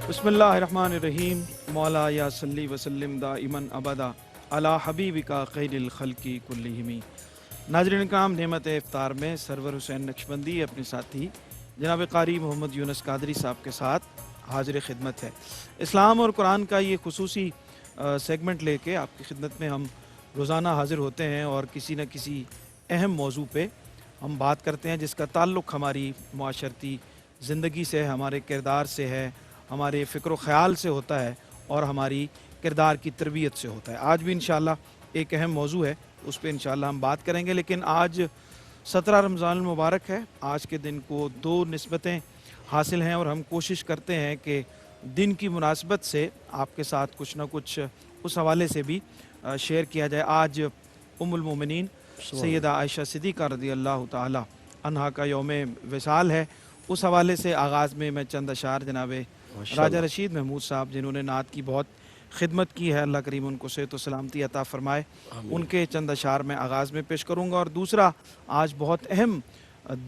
بسم اللہ الرحمن الرحیم مولا یا صلی وسلم دائماً ابدا علی حبیبکا خیر الخلق کلہم۔ ناظرین کرام، نعمت افطار میں سرور حسین نقشبندی اپنے ساتھی جناب قاری محمد یونس قادری صاحب کے ساتھ حاضر خدمت ہے۔ اسلام اور قرآن کا یہ خصوصی سیگمنٹ لے کے آپ کی خدمت میں ہم روزانہ حاضر ہوتے ہیں اور کسی نہ کسی اہم موضوع پہ ہم بات کرتے ہیں جس کا تعلق ہماری معاشرتی زندگی سے، ہمارے کردار سے ہے، ہمارے فکر و خیال سے ہوتا ہے اور ہماری کردار کی تربیت سے ہوتا ہے۔ آج بھی انشاءاللہ ایک اہم موضوع ہے، اس پہ انشاءاللہ ہم بات کریں گے، لیکن آج 17 رمضان المبارک ہے۔ آج کے دن کو 2 نسبتیں حاصل ہیں اور ہم کوشش کرتے ہیں کہ دن کی مناسبت سے آپ کے ساتھ کچھ نہ کچھ اس حوالے سے بھی شیئر کیا جائے۔ آج ام المومنین سیدہ عائشہ صدیقہ رضی اللہ تعالی عنہا کا یوم وصال ہے۔ اس حوالے سے آغاز میں چند اشعار جناب راجہ رشید محمود صاحب، جنہوں نے نعت کی بہت خدمت کی ہے، اللہ کریم ان کو صحت و سلامتی عطا فرمائے، ان کے چند اشعار میں آغاز میں پیش کروں گا۔ اور دوسرا، آج بہت اہم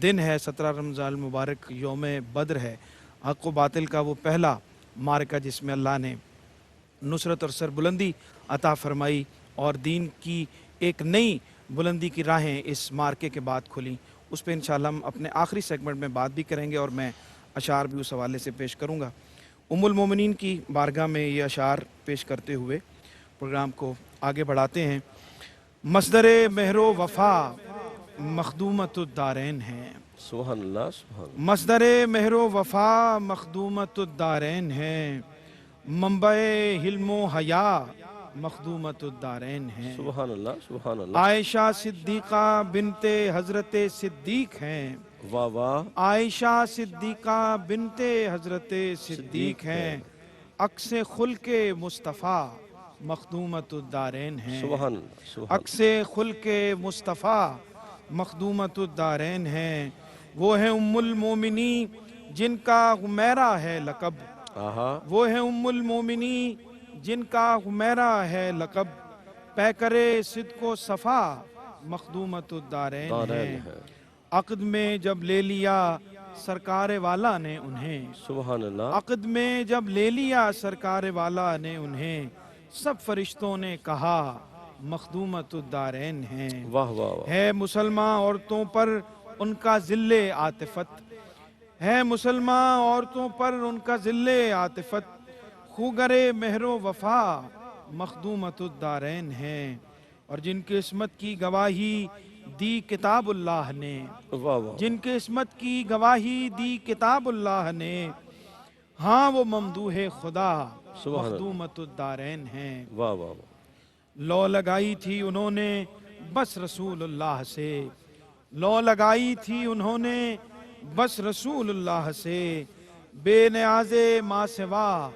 دن ہے، 17 رمضان المبارک یوم بدر ہے، حق و باطل کا وہ پہلا معرکہ جس میں اللہ نے نصرت اور سربلندی عطا فرمائی اور دین کی ایک نئی بلندی کی راہیں اس معرکے کے بعد کھلیں۔ اس پہ انشاءاللہ ہم اپنے آخری سیگمنٹ میں بات بھی کریں گے اور میں اشعار بھی اس حوالے سے پیش کروں گا۔ ام المومنین کی بارگاہ میں یہ اشعار پیش کرتے ہوئے پروگرام کو آگے بڑھاتے ہیں۔ مصدر مہر و وفا مخدومت الدارین ہے، سبحان اللہ سبحان اللہ۔ مصدر مہر و وفا مخدومت الدارین ہے، منبع حلم و حیا مخدومت الدارین ہے۔ سبحان اللہ سبحان اللہ۔ عائشہ صدیقہ بنت حضرت صدیق ہیں، واہ واہ۔ عائشہ صدیقہ بنت حضرت صدیق ہیں، عکس خلق مصطفیٰ مخدومت الدارین ہیں۔ سبحان اللہ سبحان عکس خلق مصطفیٰ مخدومت الدارین ہیں۔ وہ ہیں ام المومنی جن کا غمیرہ ہے لقب، آہا۔ وہ ہیں ام المومنی جن کا غمیرہ ہے لقب، پیکر صدق و صفا مخدومت الدارین ہیں۔ عقد میں جب لے لیا سرکار والا نے انہیں، سبحان اللہ۔ عقد میں جب لے لیا سرکار والا نے انہیں، سب فرشتوں نے کہا مخدومت الدارین ہیں۔ واہ واہ واہ۔ ہے مسلمان عورتوں پر ان کا ذل عاطفت، ہے مسلمان عورتوں پر ان کا ذل عاطفت، خوگر مہر و وفا مخدومت الدارین ہیں۔ اور جن کی عصمت کی گواہی دی کتاب اللہ نے، واہ واہ۔ جن کی عصمت کی گواہی دی کتاب اللہ نے، ہاں وہ ممدوح خدا مخدومت الدارین ہیں۔ واہ واہ واہ۔ لو لگائی تھی انہوں نے بس رسول اللہ سے، لو لگائی تھی انہوں نے بس رسول اللہ سے، بے نیاز ما سوا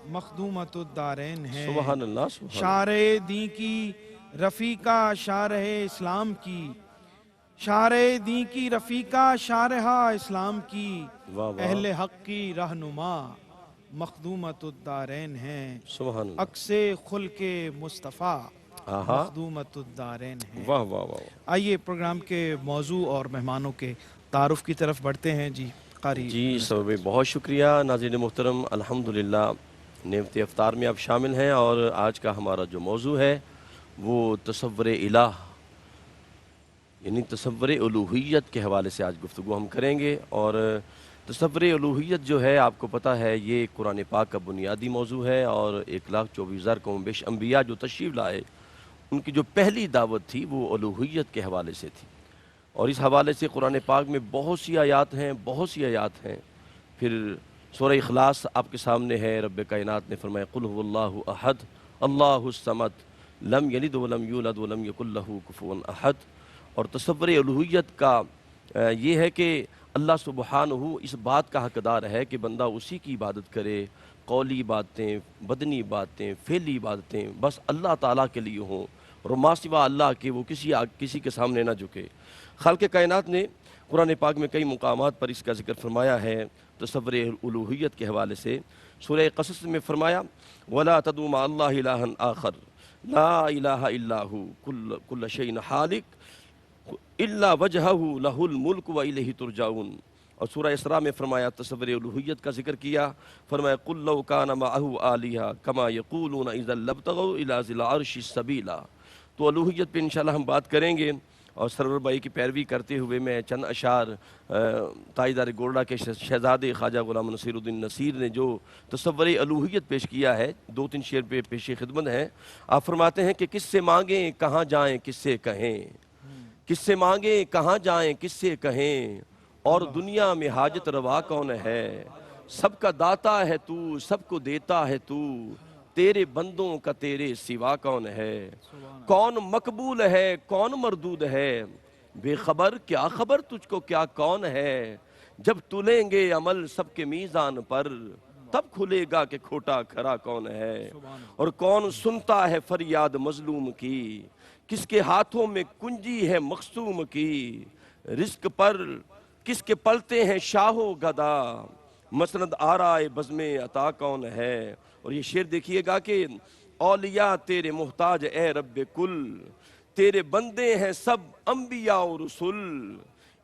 مخدومت الدارین ہیں۔ سبحان اللہ سبحان شارع دین کی رفیقہ شارح اسلام کی، شارع دین کی رفیقہ شارحہ اسلام کی، واہ واہ۔ اہل حق کی رہنما مخدومت الدارین ہیں۔ سبحان اللہ۔ عکس خلق مصطفیٰ آہا۔ مخدومت الدارین ہیں۔ واہ واہ واہ۔ آئیے پروگرام کے موضوع اور مہمانوں کے تعارف کی طرف بڑھتے ہیں۔ جی قاری جی سب بہت شکریہ ناظرین محترم، الحمدللہ نعمت افطار میں آپ شامل ہیں اور آج کا ہمارا جو موضوع ہے وہ تصور الہ یعنی تصور الوہیت کے حوالے سے آج گفتگو ہم کریں گے۔ اور تصور الوہیت جو ہے آپ کو پتہ ہے یہ قرآن پاک کا بنیادی موضوع ہے، اور 1,24,000 قوم بیش انبیاء جو تشریف لائے ان کی جو پہلی دعوت تھی وہ الوہیت کے حوالے سے تھی، اور اس حوالے سے قرآن پاک میں بہت سی آیات ہیں، بہت سی آیات ہیں۔ پھر سورہ اخلاص آپ کے سامنے ہے، رب کائنات نے فرمایا قل هو اللہ احد اللہ الصمد لم یلد ولم یولد ولم یکن لہ کفوا احد۔ اور تصور الوہیت کا یہ ہے کہ اللہ سبحانہ اس بات کا حقدار ہے کہ بندہ اسی کی عبادت کرے، قولی باتیں، بدنی باتیں، فعلی باتیں بس اللہ تعالیٰ کے لیے ہوں، اور ما سوا اللہ کے وہ کسی کے سامنے نہ جھکے۔ خالق کائنات نے قرآن پاک میں کئی مقامات پر اس کا ذکر فرمایا ہے تصور الوہیت کے حوالے سے۔ سورہ قصص میں فرمایا وَلَا تَدْعُوا مَعَ اللَّهِ إِلَٰهًا آخَرَ لَا إِلَٰهَ إِلَّا هُوَ كُلَّ شَيْءٍ خَالِقٌ إِلَّا وَجْهَهُ لَهُ الْمُلْكُ وَإِلَيْهِ تُرْجَعُونَ۔ اور سورہ اسراء میں فرمایا تصور الوہیت کا ذکر کیا، فرمایا قُلْ لَوْ كَانَ مَعَهُ آلِهَةٌ كَمَا يَقُولُونَ إِذًا لَابْتَغَوْا إِلَىٰ ذِي الْعَرْشِ سَبِيلًا۔ تو الوہیت پہ انشاءاللہ ہم بات کریں گے، اور سرور بھائی کی پیروی کرتے ہوئے میں چند اشعار تاجدار گولڈا کے شہزادے خواجہ غلام نصیر الدین نصیر نے جو تصور الوہیت پیش کیا ہے، 2-3 شعر پہ پیش خدمت ہیں۔ آپ فرماتے ہیں کہ کس سے مانگیں کہاں جائیں کس سے کہیں، کس سے مانگیں کہاں جائیں کس سے کہیں، اور دنیا میں حاجت روا کون ہے، سب کا داتا ہے تو سب کو دیتا ہے تو، تیرے بندوں کا تیرے سوا کون ہے، کون مقبول ہے کون مردود ہے، بے خبر کیا خبر تجھ کو کیا کون ہے، جب تلیں گے عمل سب کے میزان پر، تب کھلے گا کہ کھوٹا کھرا کون ہے، اور کون سنتا ہے فریاد مظلوم کی، کس کے ہاتھوں میں کنجی ہے مقسوم کی، رزق پر کس کے پلتے ہیں شاہ و گدا، مسند آرائے بزم عطا کون ہے۔ اور یہ شعر دیکھیے گا کہ اولیاء تیرے محتاج اے رب کل، تیرے بندے ہیں سب انبیاء و رسول،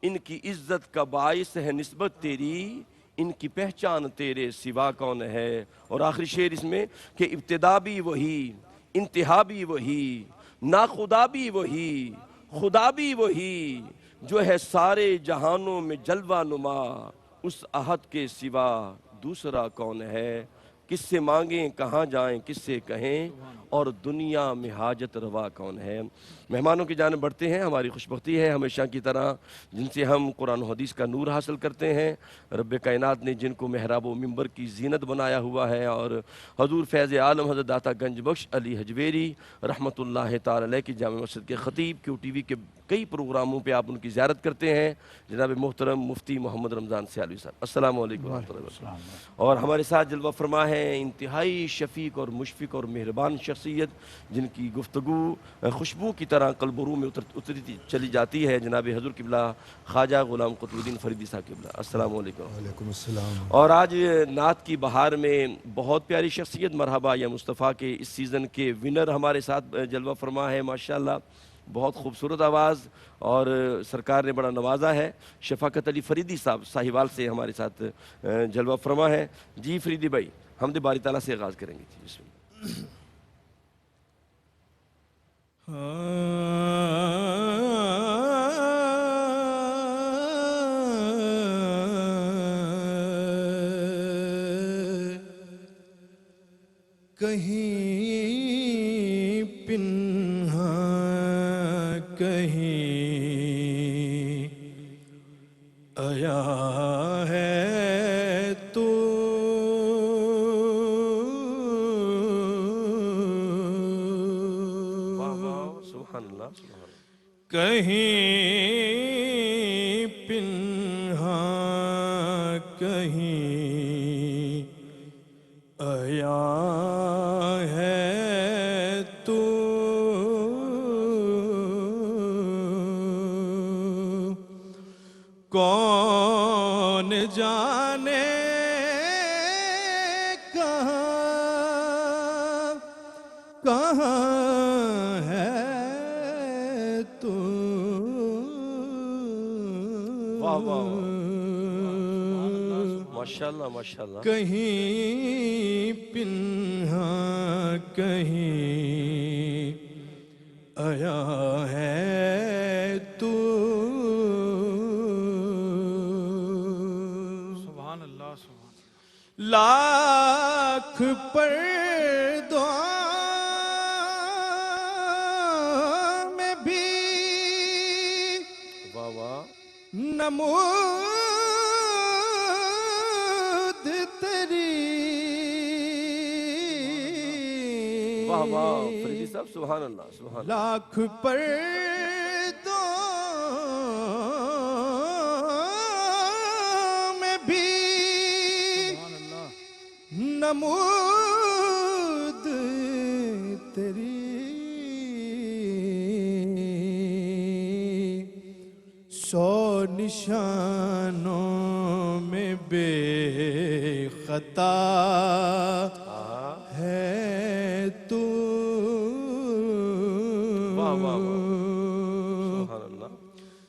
ان کی عزت کا باعث ہے نسبت تیری، ان کی پہچان تیرے سوا کون ہے۔ اور آخری شعر اس میں کہ ابتدا بھی وہی انتہا بھی وہی، ناخدا بھی وہی خدا بھی وہی، جو ہے سارے جہانوں میں جلوہ نما، اس احد کے سوا دوسرا کون ہے، کس سے مانگیں کہاں جائیں کس سے کہیں، اور دنیا میں حاجت روا کون ہے۔ مہمانوں کی جانب بڑھتے ہیں، ہماری خوش بختی ہے ہمیشہ کی طرح جن سے ہم قرآن و حدیث کا نور حاصل کرتے ہیں، رب کائنات نے جن کو محراب و منبر کی زینت بنایا ہوا ہے، اور حضور فیض عالم حضرت داتا گنج بخش علی حجویری رحمۃ اللہ تعالی علیہ کی جامع مسجد کے خطیب کیو ٹی وی کے کئی پروگراموں پہ آپ ان کی زیارت کرتے ہیں، جناب محترم مفتی محمد رمضان سیالوی صاحب، السلام علیکم ورحمۃ اللہ وبرکاتہ۔ اور ہمارے ساتھ جلوہ فرما ہے انتہائی شفیق اور مشفق اور مہربان شخصیت، جن کی گفتگو خوشبو کی طرح قلب و روح میں اترتی چلی جاتی ہے، جناب حضور قبلہ خواجہ غلام قطب الدین فریدی صاحب قبلہ، السلام علیکم۔ وعلیکم السلام۔ اور آج نعت کی بہار میں بہت پیاری شخصیت مرحبا یا مصطفیٰ کے اس سیزن کے ونر ہمارے ساتھ جلوہ فرما ہے، ماشاءاللہ بہت خوبصورت آواز، اور سرکار نے بڑا نوازا ہے۔ شفاقت علی فریدی صاحب ساہیوال سے ہمارے ساتھ جلوہ فرما ہے۔ جی فریدی بھائی، حمد باری تعالیٰ سے آغاز کریں گے۔ جی بسم اللہ۔ کہیں پنہاں کہیں آیا ہے تو، سبحان اللہ سبحان اللہ۔ کہیں پنہاں کہیں آیا ہے تو، کون جانے کہاں کہاں ہے تو، واہ واہ ماشاءاللہ ماشاءاللہ۔ کہیں پنہاں کہیں آیا ہے تو، سبحان اللہ سبحان لاکھ پر دعا میں بھی واہ واہ نمود تیری، واہ واہ فریدی صاحب سبحان اللہ سبحان اللہ۔ لاکھ پر دعا میں بھی نمود تیری، سو نشانوں میں بے خطا ہے تو، واہ واہ واہ سبحان اللہ۔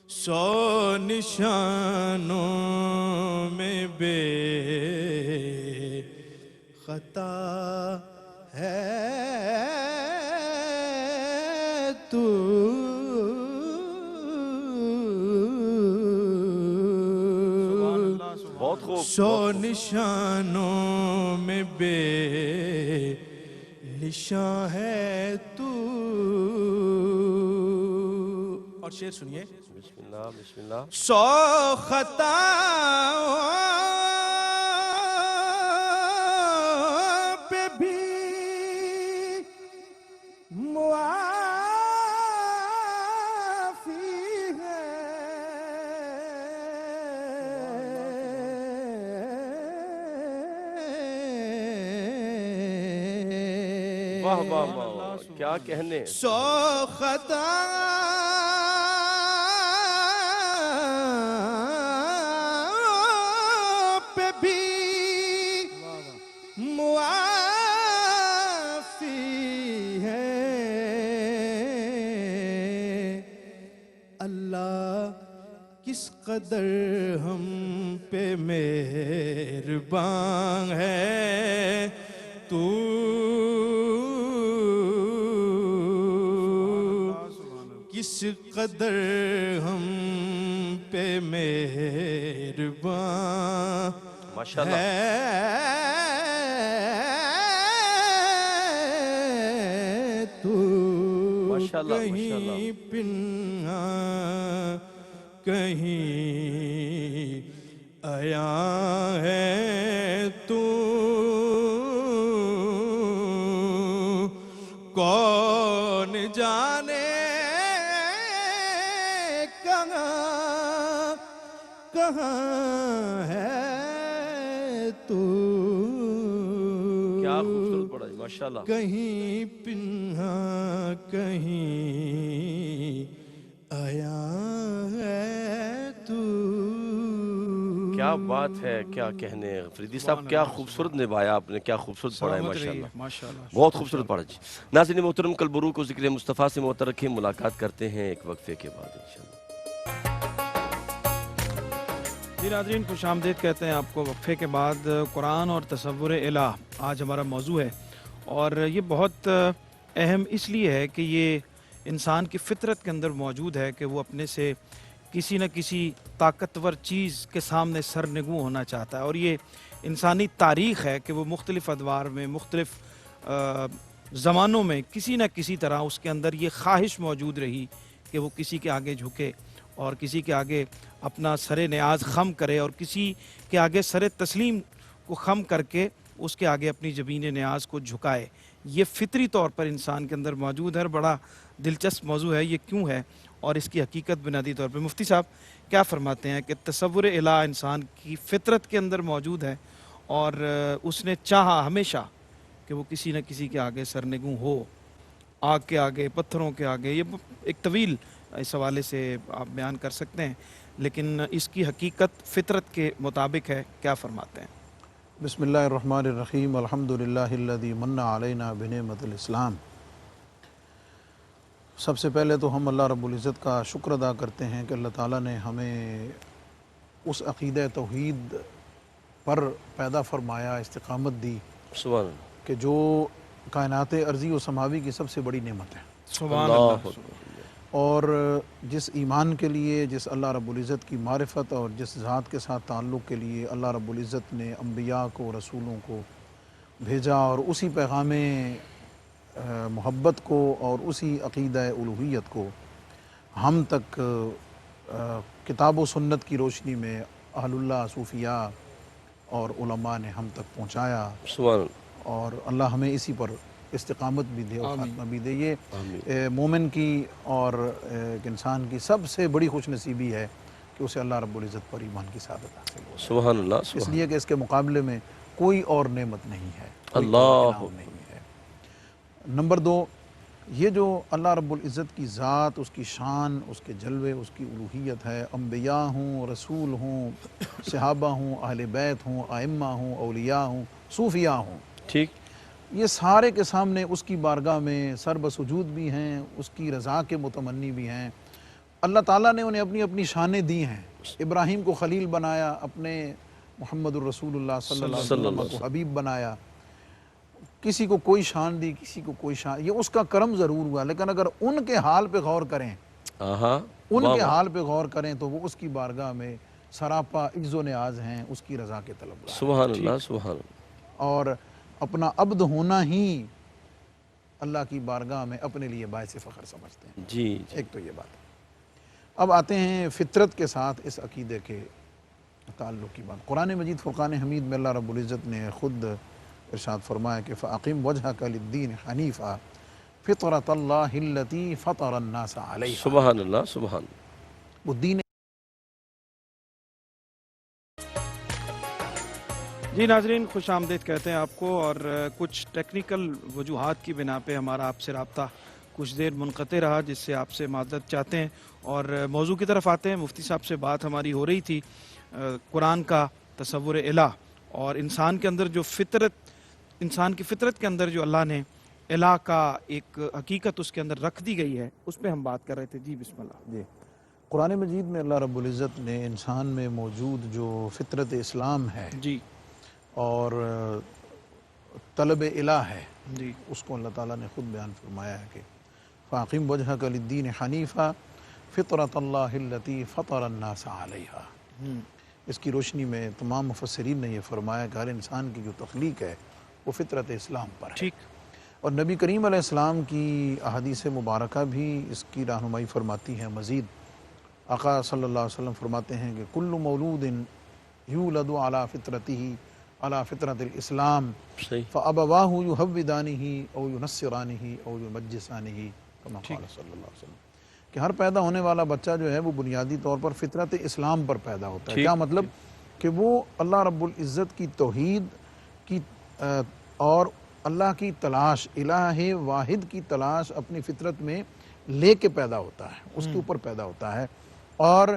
سو نشانوں میں بے خطا ہے تو بہت خوب. سو نشانوں میں بے نشان ہے تو. اور شعر سنیے. بسم اللہ بسم اللہ. سو خطا پہ بھی معافی ہے. واہ واہ واہ, کیا کہنے. سو خطا پہ بھی معافی ہے. اللہ کس قدر ہم پہ مہربان ہے تو. کس قدر ہم پہ مہربان ماشاءاللہ. ہے تو. ماشاءاللہ کہیں پنہاں کہیں عیاں ہے تو. کون جانے کہاں ہے تو. کیا خوبصورت پڑھا جی, ماشاءاللہ. کہیں پنہاں کہیں عیاں ہے تو. کیا بات ہے, کیا کہنے. فریدی صاحب کیا خوبصورت نبھایا آپ نے, کیا خوبصورت پڑھا ہے ماشاءاللہ. ماشاءاللہ. بہت خوبصورت پڑھا جی. ناظرین محترم, کل برو کو ذکر مصطفیٰ سے معطر رکھیں. ملاقات کرتے ہیں ایک وقفے کے بعد انشاءاللہ. جی ناظرین, خوش آمدید کہتے ہیں آپ کو وقفے کے بعد. قرآن اور تصور الہ آج ہمارا موضوع ہے, اور یہ بہت اہم اس لیے ہے کہ یہ انسان کی فطرت کے اندر موجود ہے کہ وہ اپنے سے کسی نہ کسی طاقتور چیز کے سامنے سرنگوں ہونا چاہتا ہے. اور یہ انسانی تاریخ ہے کہ وہ مختلف ادوار میں, مختلف زمانوں میں کسی نہ کسی طرح اس کے اندر یہ خواہش موجود رہی کہ وہ کسی کے آگے جھکے اور کسی کے آگے اپنا سر نیاز خم کرے, اور کسی کے آگے سر تسلیم کو خم کر کے اس کے آگے اپنی جبین نیاز کو جھکائے. یہ فطری طور پر انسان کے اندر موجود ہے. بڑا دلچسپ موضوع ہے یہ, کیوں ہے اور اس کی حقیقت بنیادی طور پہ. مفتی صاحب کیا فرماتے ہیں کہ تصور الہ انسان کی فطرت کے اندر موجود ہے, اور اس نے چاہا ہمیشہ کہ وہ کسی نہ کسی کے آگے سرنگوں ہو, آگ کے آگے, پتھروں کے آگے. یہ ایک طویل اس حوالے سے آپ بیان کر سکتے ہیں, لیکن اس کی حقیقت فطرت کے مطابق ہے. کیا فرماتے ہیں؟ بسم اللہ الرحمن الرحیم. الحمدللہ الذی من علینا بنعمت الاسلام. سب سے پہلے تو ہم اللہ رب العزت کا شکر ادا کرتے ہیں کہ اللہ تعالیٰ نے ہمیں اس عقیدہ توحید پر پیدا فرمایا, استقامت دی, سبحان اللہ. کہ جو کائنات ارضی و سماوی کی سب سے بڑی نعمت ہے. سبحان اللہ اللہ. اکبر. اور جس ایمان کے لیے, جس اللہ رب العزت کی معرفت اور جس ذات کے ساتھ تعلق کے لیے اللہ رب العزت نے انبیاء کو, رسولوں کو بھیجا, اور اسی پیغام محبت کو اور اسی عقیدہ الوہیت کو ہم تک کتاب و سنت کی روشنی میں اہل اللہ, صوفیاء اور علماء نے ہم تک پہنچایا. سبحان اللہ. اور اللہ ہمیں اسی پر استقامت بھی دے اور خاتمہ بھی دے. یہ آمین. مومن کی اور ایک انسان کی سب سے بڑی خوش نصیبی ہے کہ اسے اللہ رب العزت پر ایمان کی سعادت حاصل ہو. سبحان اللہ. اس لیے کہ اس کے مقابلے میں کوئی اور نعمت نہیں ہے, کوئی اللہ اور انعام نہیں ہے. نمبر 2, یہ جو اللہ رب العزت کی ذات, اس کی شان, اس کے جلوے, اس کی الوہیت ہے, انبیاء ہوں, رسول ہوں, صحابہ ہوں, اہل بیت ہوں, ائمہ ہوں, اولیاء ہوں, صوفیاء ہوں, ٹھیک, یہ سارے کے سامنے اس کی بارگاہ میں سر بسجود بھی ہیں, اس کی رضا کے متمنی بھی ہیں, اللہ تعالیٰ نے انہیں اپنی اپنی شانیں دی ہیں. ابراہیم کو خلیل بنایا، اپنے محمد الرسول اللہ صلی اللہ علیہ وسلم کو حبیب بنایا. کسی کو کوئی شان دی، کسی کو کوئی شان، یہ اس کا کرم ضرور ہوا. لیکن اگر ان کے حال پہ غور کریں، ان کے حال پہ غور کریں تو وہ اس کی بارگاہ میں سراپا عجز و نیاز ہیں، اس کی رضا کے طلبگار. سبحان اللہ، سبحان اللہ. اور اپنا عبد ہونا ہی اللہ کی بارگاہ میں اپنے لیے باعث فخر سمجھتے ہیں. جی ایک تو یہ بات ہے. اب آتے ہیں فطرت کے ساتھ اس عقیدے کے تعلق کی بات. قرآن مجید فرقان حمید میں اللہ رب العزت نے خود ارشاد فرمایا کہ فَأَقِمْ وَجْهَكَ لِلدِّينِ حَنِيفًا فِطْرَةَ اللَّهِ الَّتِي فَطَرَ النَّاسَ عَلَيْهَا. سبحان اللہ، سبحان. وہ دین. جی ناظرین، خوش آمدید کہتے ہیں آپ کو، اور کچھ ٹیکنیکل وجوہات کی بنا پہ ہمارا آپ سے رابطہ کچھ دیر منقطع رہا، جس سے آپ سے معذرت چاہتے ہیں اور موضوع کی طرف آتے ہیں. مفتی صاحب سے بات ہماری ہو رہی تھی قرآن کا تصور الہ اور انسان کے اندر جو فطرت، انسان کی فطرت کے اندر جو اللہ نے الہ کا ایک حقیقت اس کے اندر رکھ دی گئی ہے، اس پہ ہم بات کر رہے تھے. جی بسم اللہ. جی، قرآن مجید میں اللہ رب العزت نے انسان میں موجود جو فطرت اسلام ہے جی اور طلب الہ ہے، جی اس کو اللہ تعالیٰ نے خود بیان فرمایا ہے کہ فَأَقِمْ وَجْهَكَ لِلدِّينِ حَنِيفًا فِطْرَةَ اللَّهِ الَّتِي فَطَرَ النَّاسَ عَلَيْهَا. اس کی روشنی میں تمام مفسرین نے یہ فرمایا کہ ہر انسان کی جو تخلیق ہے وہ فطرت اسلام پر ہے. ٹھیک. اور نبی کریم علیہ السلام کی احادیث مبارکہ بھی اس کی رہنمائی فرماتی ہیں. مزید آقا صلی اللہ علیہ وسلم فرماتے ہیں کہ کل مولود یولد علی فطرتہ علی فطرت الاسلام صحیح. فابواہ یہودانہ او ینصرانہ او یمجسانہ کما قال صلی اللہ علیہ وسلم. کہ ہر پیدا ہونے والا بچہ جو ہے وہ بنیادی طور پر فطرت اسلام پر پیدا ہوتا ہے. کیا مطلب؟ کہ وہ اللہ رب العزت کی توحید کی اور اللہ کی تلاش، الہ واحد کی تلاش اپنی فطرت میں لے کے پیدا ہوتا ہے، اس کے اوپر پیدا ہوتا ہے. اور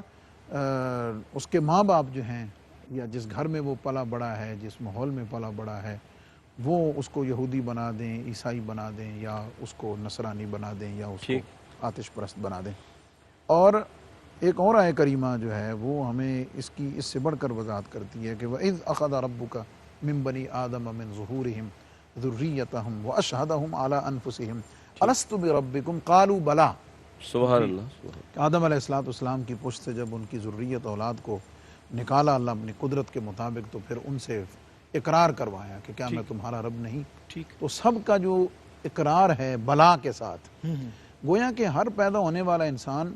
اس کے ماں باپ جو ہیں یا جس گھر میں وہ پلا بڑا ہے، جس ماحول میں پلا بڑا ہے، وہ اس کو یہودی بنا دیں، عیسائی بنا دیں، یا اس کو نصرانی بنا دیں، یا اس کو آتش پرست بنا دیں. اور ایک اور آیہ کریمہ جو ہے وہ ہمیں اس سے بڑھ کر وضاحت کرتی ہے کہ وَإِذْ أَخَذَ رَبُّكَ مِن بَنِي آدَمَ مِن ظُهُورِهِمْ ذُرِّيَّتَهُمْ وَأَشْهَدَهُمْ عَلَىٰ أَنفُسِهِمْ أَلَسْتُ بِرَبِّكُمْ قَالُوا بَلَىٰ. سبحان اللہ. آدم علیہ السلام کی پشت سے جب ان کی ذریت اولاد کو نکالا اللہ اپنی قدرت کے مطابق، تو پھر ان سے اقرار کروایا کہ کیا میں تمہارا رب نہیں. ٹھیک. تو سب کا جو اقرار ہے بلا کے ساتھ، گویا کہ ہر پیدا ہونے والا انسان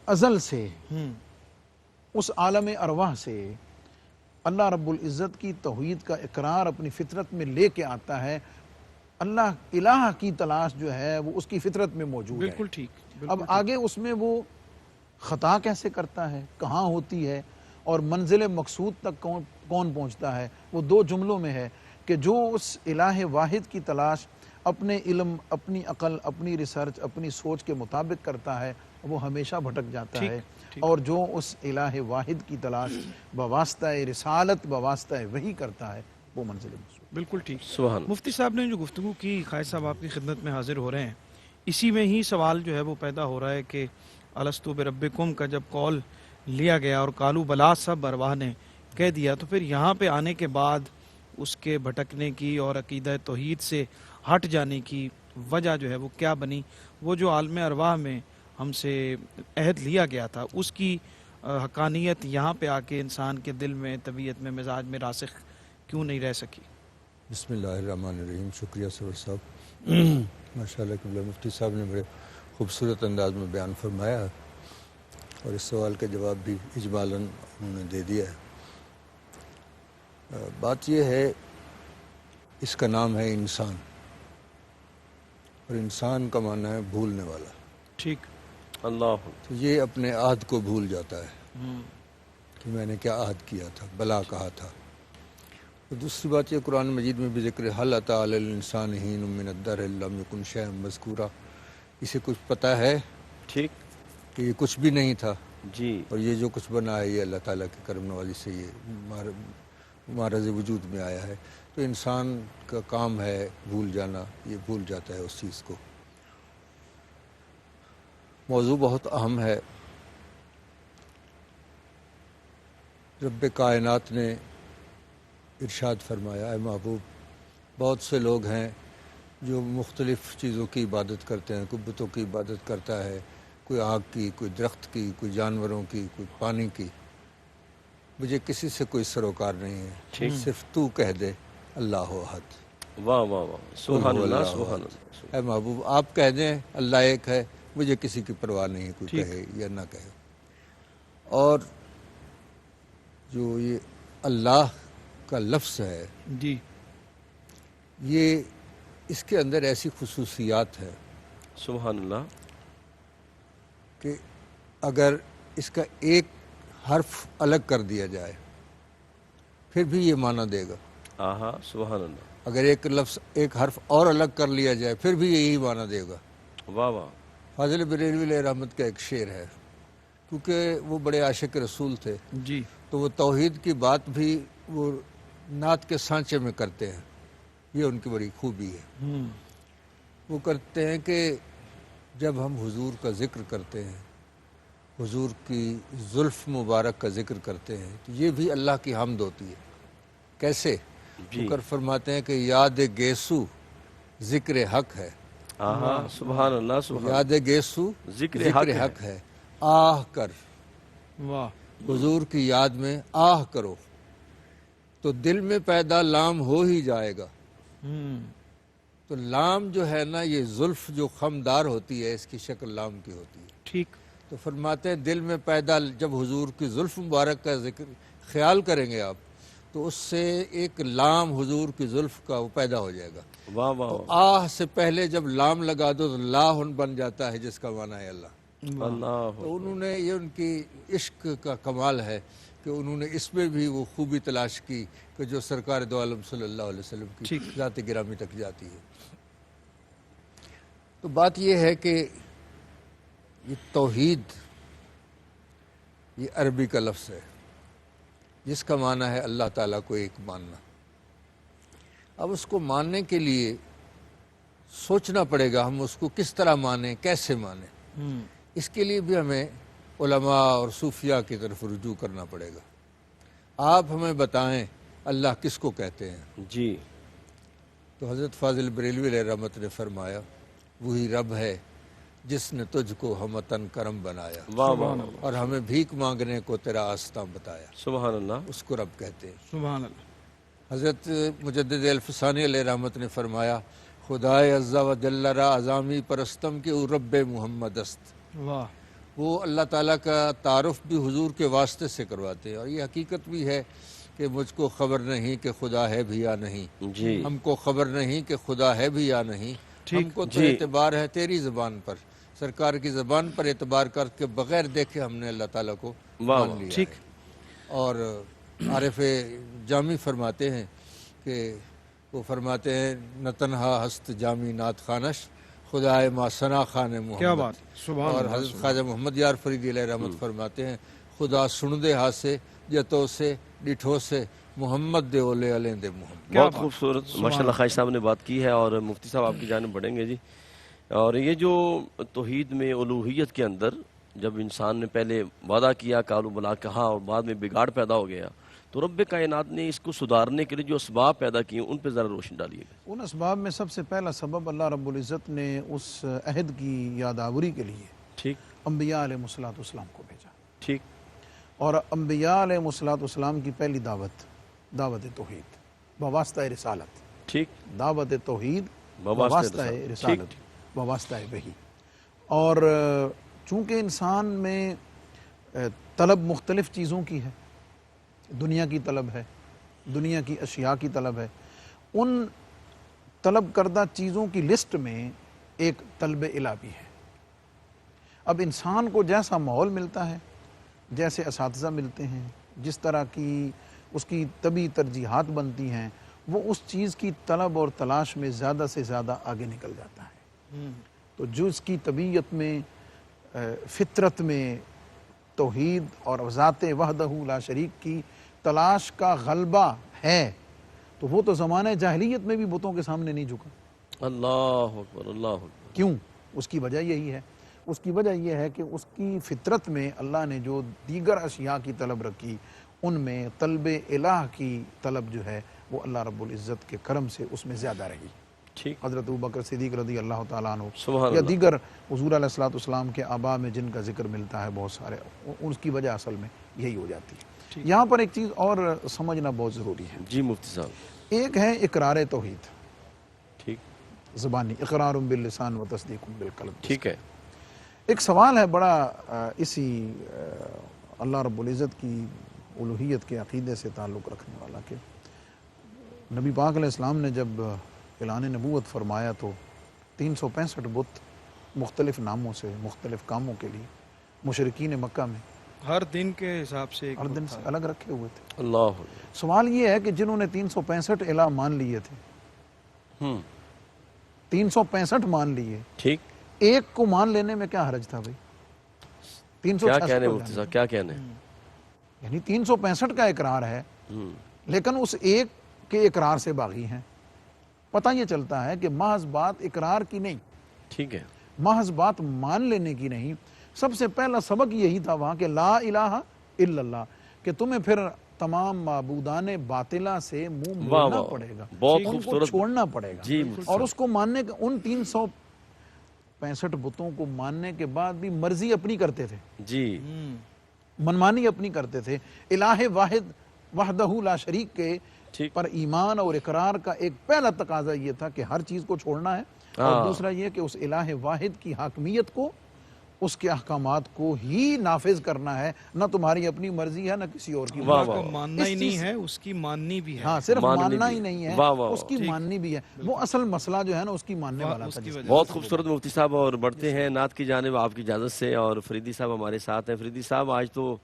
ازل سے اس عالم ارواح سے اللہ رب العزت کی توحید کا اقرار اپنی فطرت میں لے کے آتا ہے. اللہ الہ کی تلاش جو ہے وہ اس کی فطرت میں موجود ہے. بالکل ٹھیک. اب آگے اس میں وہ خطا کیسے کرتا ہے، کہاں ہوتی ہے، اور منزل مقصود تک کون پہنچتا ہے، وہ دو جملوں میں ہے کہ جو اس الہ واحد کی تلاش اپنے علم، اپنی عقل، اپنی ریسرچ، اپنی سوچ کے مطابق کرتا ہے، وہ ہمیشہ بھٹک جاتا ہے. اور جو اس الہ واحد کی تلاش بواسطہ رسالت، بواسطہ وحی کرتا ہے، وہ منزل مقصود. بالکل ٹھیک. سبحان. مفتی صاحب نے جو گفتگو کی، خالد صاحب آپ کی خدمت میں حاضر ہو رہے ہیں، اسی میں ہی سوال جو ہے وہ پیدا ہو رہا ہے کہ الستو بربکم کا جب قول لیا گیا اور قالوا بلا سب ارواح نے کہہ دیا، تو پھر یہاں پہ آنے کے بعد اس کے بھٹکنے کی اور عقیدہ توحید سے ہٹ جانے کی وجہ جو ہے وہ کیا بنی؟ وہ جو عالم ارواح میں ہم سے عہد لیا گیا تھا، اس کی حقانیت یہاں پہ آ کے انسان کے دل میں، طبیعت میں، مزاج میں راسخ کیوں نہیں رہ سکی؟ بسم اللہ الرحمن الرحیم. شکریہ سرور صاحب. ماشاءاللہ قبلہ مفتی صاحب نے بڑے خوبصورت انداز میں بیان فرمایا ہے، اور اس سوال کا جواب بھی اجمالاً انہوں نے دے دیا ہے. بات یہ ہے، اس کا نام ہے انسان، اور انسان کا معنی ہے بھولنے والا. ٹھیک. اللہ. تو یہ اپنے عہد کو بھول جاتا ہے کہ میں نے کیا عہد کیا تھا، بلا کہا تھا. اور دوسری بات یہ، قرآن مجید میں بھی ذکر ہے حل اتی علی الانسان حین من الدہر لم یکن شیئا مذکورا. اسے کچھ پتہ ہے ٹھیک کہ یہ کچھ بھی نہیں تھا، جی. اور یہ جو کچھ بنا ہے یہ اللہ تعالیٰ کے کرم نوازی سے یہ معرض وجود میں آیا ہے. تو انسان کا کام ہے بھول جانا، یہ بھول جاتا ہے اس چیز کو. موضوع بہت اہم ہے. رب کائنات نے ارشاد فرمایا، اے محبوب بہت سے لوگ ہیں جو مختلف چیزوں کی عبادت کرتے ہیں، کوئی بتوں کی عبادت کرتا ہے، کوئی آگ کی، کوئی درخت کی، کوئی جانوروں کی، کوئی پانی کی، مجھے کسی سے کوئی سروکار نہیں ہے، صرف تو کہہ دے اللہ احد، واہ واہ واہ، سبحان اللہ سبحان اللہ۔ اے محبوب آپ کہہ دیں اللہ ایک ہے، مجھے کسی کی پرواہ نہیں ہے کوئی کہے یا نہ کہے۔ اور جو یہ اللہ کا لفظ ہے جی یہ اس کے اندر ایسی خصوصیات ہے سبحان اللہ۔ کہ اگر اس کا ایک حرف الگ کر دیا جائے پھر بھی یہ معنی دے گا، آہا سبحان اللہ، اگر ایک لفظ ایک حرف اور الگ کر لیا جائے پھر بھی یہی معنی دے گا۔ واہ واہ، فاضل بریلوی علیہ رحمت کا ایک شعر ہے، کیونکہ وہ بڑے عاشق رسول تھے جی تو وہ توحید کی بات بھی وہ نعت کے سانچے میں کرتے ہیں، یہ ان کی بڑی خوبی ہے۔ وہ کرتے ہیں کہ جب ہم حضور کا ذکر کرتے ہیں، حضور کی زلف مبارک کا ذکر کرتے ہیں تو یہ بھی اللہ کی حمد ہوتی ہے۔ کیسے؟ جی کر فرماتے ہیں کہ یاد گیسو ذکر حق ہے، آہا سبحان اللہ سبحان یاد گیسو ذکر ذکر حق حق ہے، آہ کر واہ حضور کی یاد میں آہ کرو تو دل میں پیدا لام ہو ہی جائے گا۔ تو لام جو ہے نا یہ زلف جو خمدار ہوتی ہے اس کی شکل لام کی ہوتی ہے۔ ٹھیک، تو فرماتے ہیں دل میں پیدا جب حضور کی زلف مبارک کا ذکر خیال کریں گے آپ تو اس سے ایک لام حضور کی زلف کا وہ پیدا ہو جائے گا۔ واہ واہ تو آہ سے پہلے جب لام لگا دو تو لاہن بن جاتا ہے جس کا معنی ہے اللہ۔ اللہ، تو انہوں نے یہ ان کی عشق کا کمال ہے کہ انہوں نے اس میں بھی وہ خوبی تلاش کی کہ جو سرکار دو عالم صلی اللہ علیہ وسلم کی ذات گرامی تک جاتی ہے۔ تو بات یہ ہے کہ یہ توحید یہ عربی کا لفظ ہے جس کا معنی ہے اللہ تعالیٰ کو ایک ماننا۔ اب اس کو ماننے کے لیے سوچنا پڑے گا ہم اس کو کس طرح مانیں، کیسے مانیں۔ اس کے لیے بھی ہمیں علماء اور صوفیاء کی طرف رجوع کرنا پڑے گا۔ آپ ہمیں بتائیں اللہ کس کو کہتے ہیں؟ جی تو حضرت فاضل بریلوی علیہ رحمت نے فرمایا وہی رب ہے جس نے تجھ کو ہمتن کرم بنایا واہ واہ، اور ہمیں بھیک مانگنے کو تیرا آستاں بتایا، سبحان اللہ اس کو رب کہتے ہیں۔ سبحان اللہ، حضرت مجدد الفسانی علیہ رحمت نے فرمایا خدائے عز و جل را عظامی پرستم کے او رب محمد است۔ واہ، وہ اللہ تعالیٰ کا تعارف بھی حضور کے واسطے سے کرواتے ہیں، اور یہ حقیقت بھی ہے کہ مجھ کو خبر نہیں کہ خدا ہے بھی یا نہیں، جی ہم کو خبر نہیں کہ خدا ہے بھی یا نہیں، ہم کو تو جی اعتبار ہے تیری زبان پر، سرکار کی زبان پر اعتبار کر کے بغیر دیکھے ہم نے اللہ تعالیٰ کو واہ مان لیا ٹھیک، ہے۔ اور عارف جامی فرماتے ہیں کہ وہ فرماتے ہیں نہ تنہا ہست جامی نعت خانش خدائے ما ثنا خان محمد۔ کیا بات، سبحان اور اللہ، حضرت خواجہ محمد یار فریدی علیہ رحمت فرماتے ہیں خدا سن دے ہاتھ سے جتو سے ڈٹھو سے محمد دے اولے علیہ دے محمد۔ بہت خوبصورت ماشاء اللہ خواجہ صاحب نے بات کی ہے، اور مفتی صاحب آپ کی جانب بڑھیں گے جی۔ اور یہ جو توحید میں الوہیت کے اندر جب انسان نے پہلے وعدہ کیا کالو بلا کہا اور بعد میں بگاڑ پیدا ہو گیا تو رب کائنات نے اس کو سدھارنے کے لیے جو اسباب پیدا کیے ان پہ ذرا روشنی ڈالیے گا۔ ان اسباب میں سب سے پہلا سبب اللہ رب العزت نے اس عہد کی یادآوری کے لیے ٹھیک انبیاء علیہ السلام کو بھیجا، ٹھیک، اور انبیاء علیہ السلام کی پہلی دعوت توحید بواسطہ رسالت، ٹھیک، دعوت توحید بواسطہ بواسطہ رسالت، رسالت، بواسطہ وحی۔ اور چونکہ انسان میں طلب مختلف چیزوں کی ہے، دنیا کی طلب ہے، دنیا کی اشیاء کی طلب ہے، ان طلب کردہ چیزوں کی لسٹ میں ایک طلب الہ بھی ہے۔ اب انسان کو جیسا ماحول ملتا ہے، جیسے اساتذہ ملتے ہیں، جس طرح کی اس کی طبی ترجیحات بنتی ہیں، وہ اس چیز کی طلب اور تلاش میں زیادہ سے زیادہ آگے نکل جاتا ہے۔ تو جو اس کی طبیعت میں فطرت میں توحید اور ذات وحدہ لا شریک کی تلاش کا غلبہ ہے تو وہ تو زمانہ جاہلیت میں بھی بتوں کے سامنے نہیں جھکا۔ اللہ اکبر، اللہ اکبر۔ کیوں؟ اس کی وجہ یہی ہے، اس کی وجہ یہ ہے کہ اس کی فطرت میں اللہ نے جو دیگر اشیاء کی طلب رکھی، ان میں طلب الہ کی طلب جو ہے وہ اللہ رب العزت کے کرم سے اس میں زیادہ رہی. ٹھیک. حضرت ابوبکر صدیق رضی اللہ تعالیٰ عنہ سبحان یا اللہ. دیگر حضور علیہ الصلوۃ والسلام کے آبا میں جن کا ذکر ملتا ہے بہت سارے, اس کی وجہ اصل میں یہی ہو جاتی ہے. یہاں پر ایک چیز اور سمجھنا بہت ضروری ہے. جی مفتی صاحب. ایک ہے اقرار توحید, ٹھیک. زبانی اقرار باللسان و تصدیق بالقلب. ٹھیک ہے. ایک سوال ہے بڑا اسی اللہ رب العزت کی الوہیت کے عقیدے سے تعلق رکھنے والا کہ نبی پاک علیہ السلام نے جب اعلان نبوت فرمایا تو 365 بت مختلف ناموں سے مختلف کاموں کے لیے مشرکین مکہ میں ہر دن کے حساب سے ایک ہر دن بت سے تھا. الگ رکھے ہوئے تھے. اللہ. سوال یہ ہے کہ جنہوں نے 365 الہ مان لیے تھے, 365 مان لیے, ٹھیک. ایک کو مان لینے میں کیا حرج تھا بھائی؟ کیا 366 کہنے کو مفتی جانے. صاحب, کیا کہنے. یعنی 365 کا اقرار ہے لیکن اس ایک کے اقرار سے باغی ہیں. پتہ یہ چلتا ہے کہ محض بات اقرار کی نہیں, ٹھیک ہے. محض بات مان لینے کی نہیں. سب سے پہلا سبق یہی تھا وہاں کہ لا الہ الا اللہ, کہ تمہیں پھر تمام معبودان باطلہ سے منہ واہ موڑنا واہ, پڑے گا, بہت ان کو خوبصورت. چھوڑنا پڑے گا. جی مفتی اور صاحب. اس کو ماننے کا, ان 365 بتوں کو ماننے کے بعد بھی مرضی اپنی کرتے تھے, جی. منمانی اپنی کرتے تھے. الہ واحد وحدہ لا شریک کے ٹھیک. پر ایمان اور اقرار کا ایک پہلا تقاضا یہ تھا کہ ہر چیز کو چھوڑنا ہے, اور دوسرا یہ کہ اس الہ واحد کی حاکمیت کو, اس کے احکامات کو ہی نافذ کرنا ہے, نہ تمہاری اپنی مرضی ہے نہ کسی اور کی. واہ اللہ کو واہ. ماننا ہی اس نہیں چیز- ہے, اس کی ماننی بھی ہے. ہاں, صرف ماننی ماننا بھی ہی ہے. نہیں ہے, واہ واہ اس کی ٹھیک. ماننی بھی ہے. وہ اصل مسئلہ جو ہے نا اس کی ماننے والا اس تھا. کی جس وجہ بہت خوبصورت مفتی صاحب. اور بڑھتے ہیں نعت کی جانب آپ کی اجازت سے, اور فریدی صاحب ہمارے ساتھ ہیں. فریدی صاحب, آج تو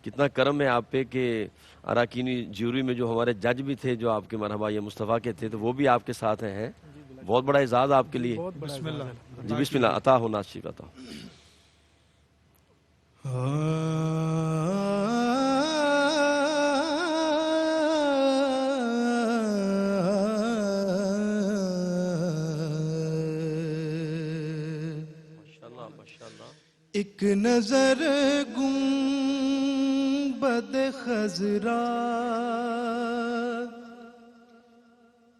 کتنا کرم ہے آپ پہ کہ اراکینی جیوری میں جو ہمارے جج بھی تھے جو آپ کے مرحبا یا مصطفیٰ کے تھے, تو وہ بھی آپ کے ساتھ ہیں. بہت بڑا اعزاز آپ کے لیے. بسم اللہ. جی بسم اللہ. عطا ہو ناز شریف عطا. ماشاءاللہ ماشاءاللہ. ایک نظر گنبد خضرا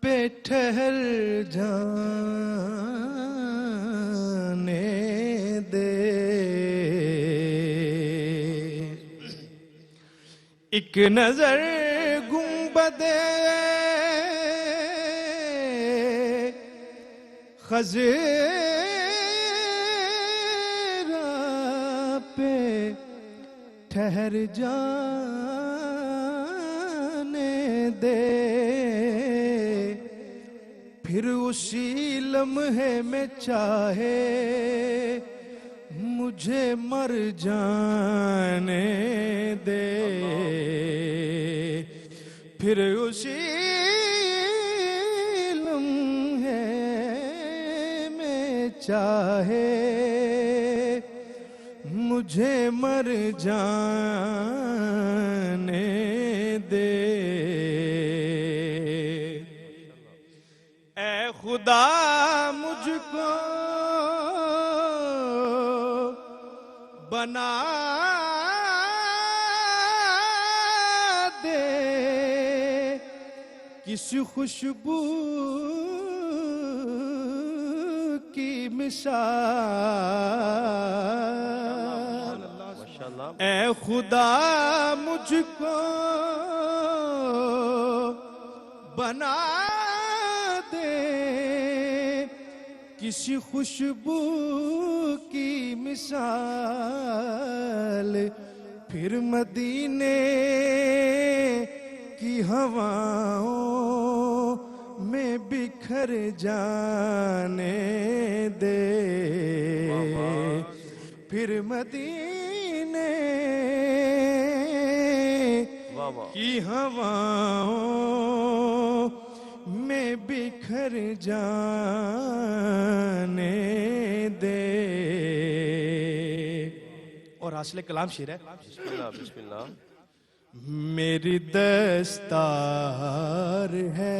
پہ ٹھہر جانے دے, ایک نظر گنبد خضرا پہ ٹھہر جانے دے, پھر اسی لمحے میں چاہے مجھے مر جانے دے, پھر اسی لمحے میں چاہے مجھے مر جانے دے. اے خدا مجھ کو بنا دے کسی خوشبو کی مثال. ماشاءاللہ. اے خدا مجھ کو بنا دے کسی خوشبو کی مثال, پھر مدینے کی ہواؤں میں بکھر جانے دے, پھر مدینے واہ واہ. کی ہواؤں میں بکھر جانے دے. اور حاصل کلام شیر ہے. بسم اللہ بسم اللہ. میری دستار ہے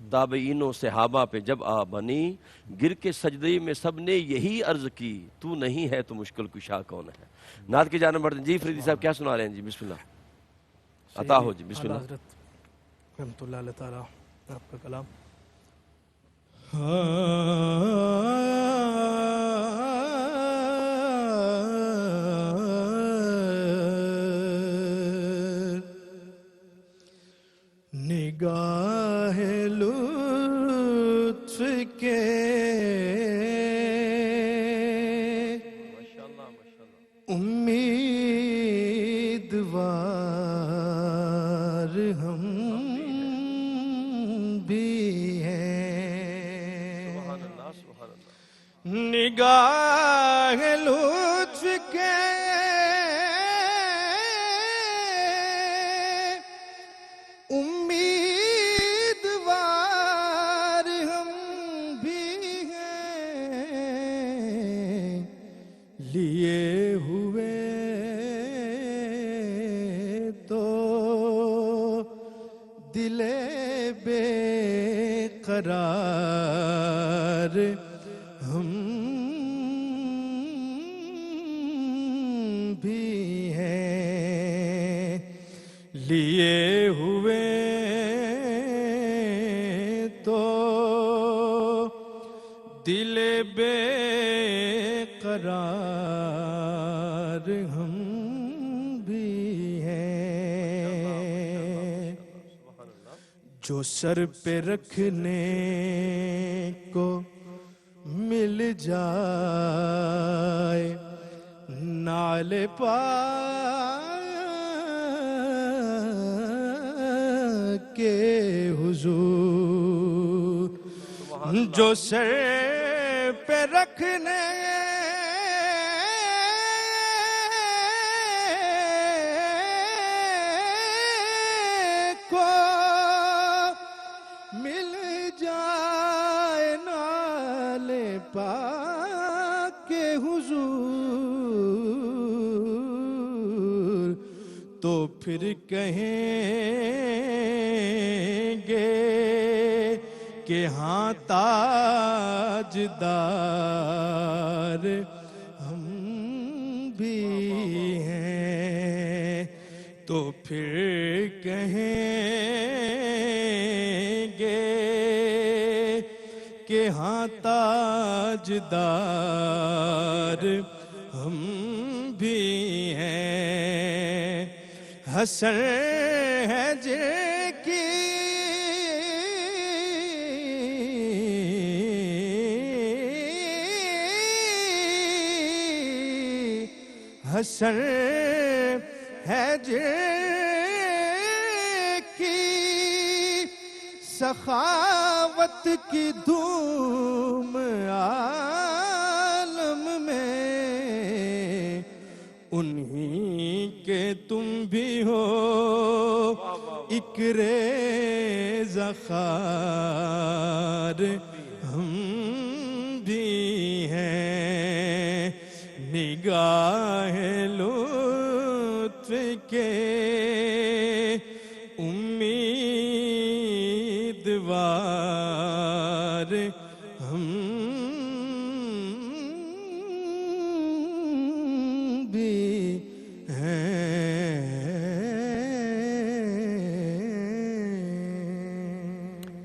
تابعین و صحابہ پہ جب آ بنی، گر کے سجدے میں سب نے یہی عرض کی، تو نہیں ہے تو مشکل کشا کون ہے۔ نعت کی جانب بڑھتے ہیں۔ جی فریدی صاحب کیا سنا رہے ہیں؟ جی بسم اللہ عطا ہو جی، بسم اللہ۔ حضرت رحمۃ اللہ علیہ تعالیٰ آپ کا کلام۔ نگاہ لطف کے امیدوار ہم بھی ہیں، نگاہ لطف کے امیدوار ہم بھی ہیں، لیے ہوئے تو دل بے قرار ہم بھی ہیں، لیے ہوئے تو دل بے قرار ہم بھی ہیں، جو سر پہ رکھنے کو مل جائے نال پاک کے حضور، جو سر پہ رکھنے کو مل جائے نال پاک کے حضور، تو پھر کہیں گے کہ ہاں تاجدار ہم بھی ہیں، تو پھر کہیں گے کہ ہاں تاجدار ہم بھی ہیں، حسن ہے جن کی حسن ہے جن کی سخاوت کی دھوم عالم میں، انہی کے تم بھی ہو ایک ریزہ خار ہم بھی ہیں، نگاہ لطف کے امیدوار ہم بھی ہیں۔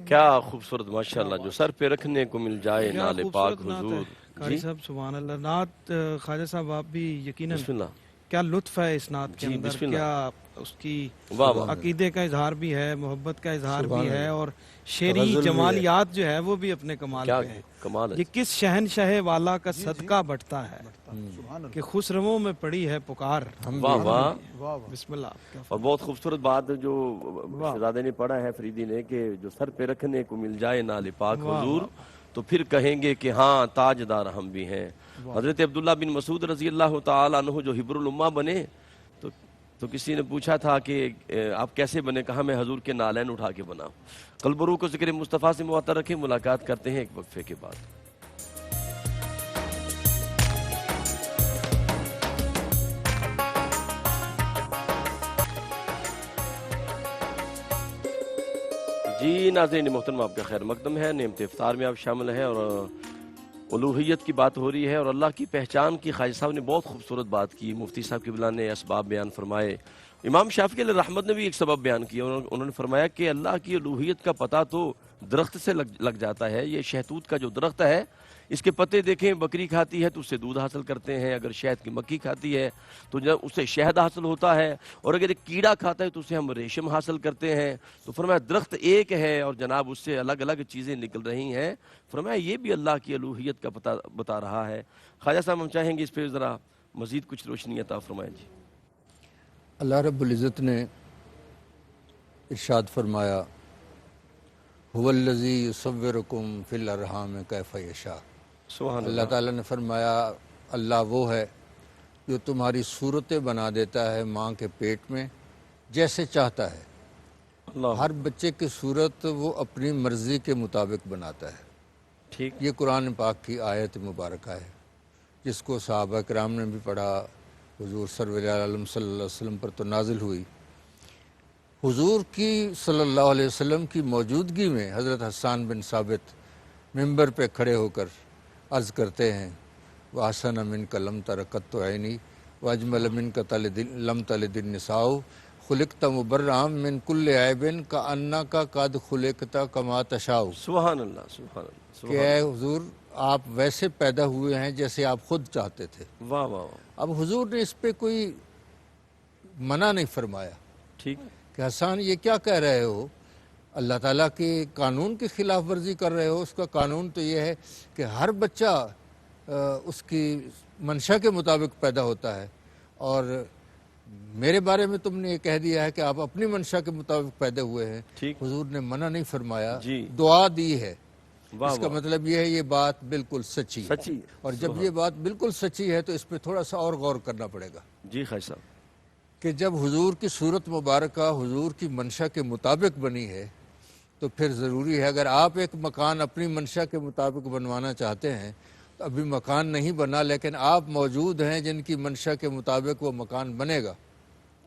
کیا خوبصورت ماشاءاللہ، جو سر پہ رکھنے کو مل جائے کیا نال پاک خوبصورت نعت حضور۔ ہے قاری صاحب، سبحان اللہ۔ نعت خواجہ صاحب آپ بھی یقیناً بسم اللہ۔ کیا لطف ہے اس نعت کے جی، اندر، بسم اللہ۔ کیا اس کی واہ واہ۔ عقیدے کا اظہار بھی ہے، محبت کا اظہار سبحان بھی ہے، اللہ۔ اور شعری غزل بھی ہے۔ جمالیات جو ہے وہ بھی اپنے کمال کیا پہ ہے۔ کمال ہے۔ یہ کس شہنشاہ والا کا صدقہ بٹتا ہے سبحان اللہ، کہ خسرووں میں پڑی ہے پکار۔ ہم واہ بھی واہ۔ واہ واہ۔ بسم اللہ۔ کیا اور بہت خوبصورت بات جو شہزادے نے پڑھا ہے فریدی نے، کہ جو سر پہ رکھنے کو مل جائے نال پاک واہ حضور، تو پھر کہیں گے کہ ہاں تاجدار ہم بھی ہیں۔ حضرت عبداللہ بن مسعود رضی اللہ تعالیٰ عنہ جو حبر الامہ بنے، تو کسی نے پوچھا تھا کہ آپ کیسے بنے؟ کہا میں حضور کے نالین اٹھا کے بنا۔ قلب و روح کو ذکر مصطفیٰ سے معطر رکھیں، ملاقات کرتے ہیں ایک وقفے کے بعد۔ جی ناظرین محترم، آپ کا خیر مقدم ہے، نعمت افطار میں آپ شامل ہیں اور الوہیت کی بات ہو رہی ہے اور اللہ کی پہچان کی خواجہ صاحب نے بہت خوبصورت بات کی، مفتی صاحب قبلہ نے اسباب بیان فرمائے، امام شافعی علیہ رحمت نے بھی ایک سبب بیان کیا، انہوں نے فرمایا کہ اللہ کی الوہیت کا پتہ تو درخت سے لگ جاتا ہے، یہ شہتوت کا جو درخت ہے اس کے پتے دیکھیں، بکری کھاتی ہے تو اس سے دودھ حاصل کرتے ہیں، اگر شہد کی مکھی کھاتی ہے تو جب اس سے شہد حاصل ہوتا ہے، اور اگر ایک کیڑا کھاتا ہے تو اس سے ہم ریشم حاصل کرتے ہیں، تو فرمایا درخت ایک ہے اور جناب اس سے الگ الگ چیزیں نکل رہی ہیں، فرمایا یہ بھی اللہ کی الوہیت کا پتہ بتا رہا ہے۔ خواجہ صاحب ہم چاہیں گے اس پہ ذرا مزید کچھ روشنی عطا فرمائیں جی۔ اللہ رب العزت نے ارشاد فرمایا هو الذی یصورکم فی الارحام کیف یشاء، سبحان اللہ تعالیٰ نے فرمایا اللہ وہ ہے جو تمہاری صورتیں بنا دیتا ہے ماں کے پیٹ میں جیسے چاہتا ہے۔ اللہ ہر بچے کی صورت وہ اپنی مرضی کے مطابق بناتا ہے۔ ٹھیک، یہ قرآن پاک کی آیت مبارکہ ہے جس کو صحابہ کرام نے بھی پڑھا، حضور سرور عالم صلی اللہ علیہ وسلم پر تو نازل ہوئی۔ حضور کی صلی اللہ علیہ وسلم کی موجودگی میں حضرت حسان بن ثابت ممبر پہ کھڑے ہو کر عرض کرتے ہیں وَأَحْسَنَ مِنْكَ لَمْ تَرَ قَطُّ عَيْنِي وَأَجْمَلَ مِنْكَ لَمْ تَلِدِ النِّسَاءُ خُلِقْتَ مُبَرَّأً مِنْ كُلِّ عَيْبٍ كَأَنَّكَ قَدْ خُلِقْتَ كَمَا تَشَاءُ، سبحان اللہ، سبحان اللہ، کہ سبحان اے حضور آپ ویسے پیدا ہوئے ہیں جیسے آپ خود چاہتے تھے۔ اللہ، واہ واہ واہ، اب حضور نے اس پہ کوئی منع نہیں فرمایا ٹھیک، کہ حسان یہ کیا کہہ رہے ہو، اللہ تعالیٰ کے قانون کی خلاف ورزی کر رہے ہو۔ اس کا قانون تو یہ ہے کہ ہر بچہ اس کی منشا کے مطابق پیدا ہوتا ہے، اور میرے بارے میں تم نے یہ کہہ دیا ہے کہ آپ اپنی منشا کے مطابق پیدا ہوئے ہیں۔ ٹھیک، حضور نے منع نہیں فرمایا، جی، دعا دی ہے۔ واہ اس کا واہ، مطلب یہ ہے یہ بات بالکل سچی ہے، سچی، اور جب یہ بات بالکل سچی ہے تو اس پہ تھوڑا سا اور غور کرنا پڑے گا جی خواجہ صاحب، کہ جب حضور کی صورت مبارکہ حضور کی منشا کے مطابق بنی ہے تو پھر ضروری ہے اگر آپ ایک مکان اپنی منشا کے مطابق بنوانا چاہتے ہیں تو ابھی مکان نہیں بنا لیکن آپ موجود ہیں جن کی منشا کے مطابق وہ مکان بنے گا،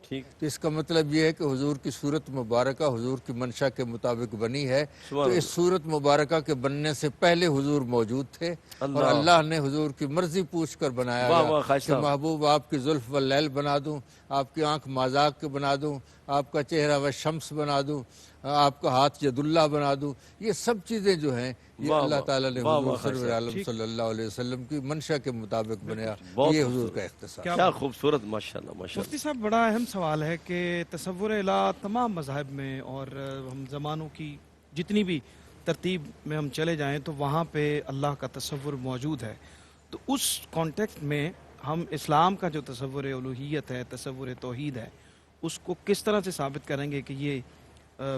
ٹھیک، تو اس کا مطلب یہ ہے کہ حضور کی صورت مبارکہ حضور کی منشا کے مطابق بنی ہے، تو سبحان اس صورت مبارکہ کے بننے سے پہلے حضور موجود تھے، اور اللہ نے حضور کی مرضی پوچھ کر بنایا واہ گیا واہ خواجہ کہ صاحب، محبوب آپ کی زلف و لیل بنا دوں، آپ کی آنکھ مازاق کے بنا دوں، آپ کا چہرہ و شمس بنا دوں، آپ کا ہاتھ ید اللہ بنا دوں۔ یہ سب چیزیں جو ہیں یہ واہ اللہ واہ، تعالیٰ نے واہ حضور واہ خواجہ سرور صاحب، عالم صلی اللہ علیہ وسلم کی منشا کے مطابق بنایا، بہت یہ حضور خوبصورت، کا اختصار۔ کیا خوبصورت، ماشاءاللہ ماشاءاللہ، مفتی صاحب بڑا اہم سوال ہے کہ تصور الہ تمام مذاہب میں اور ہم زمانوں کی جتنی بھی ترتیب میں ہم چلے جائیں تو وہاں پہ اللہ کا تصور موجود ہے، تو اس کانٹیکسٹ میں ہم اسلام کا جو تصور الوہیت ہے، تصور توحید ہے، اس کو کس طرح سے ثابت کریں گے کہ یہ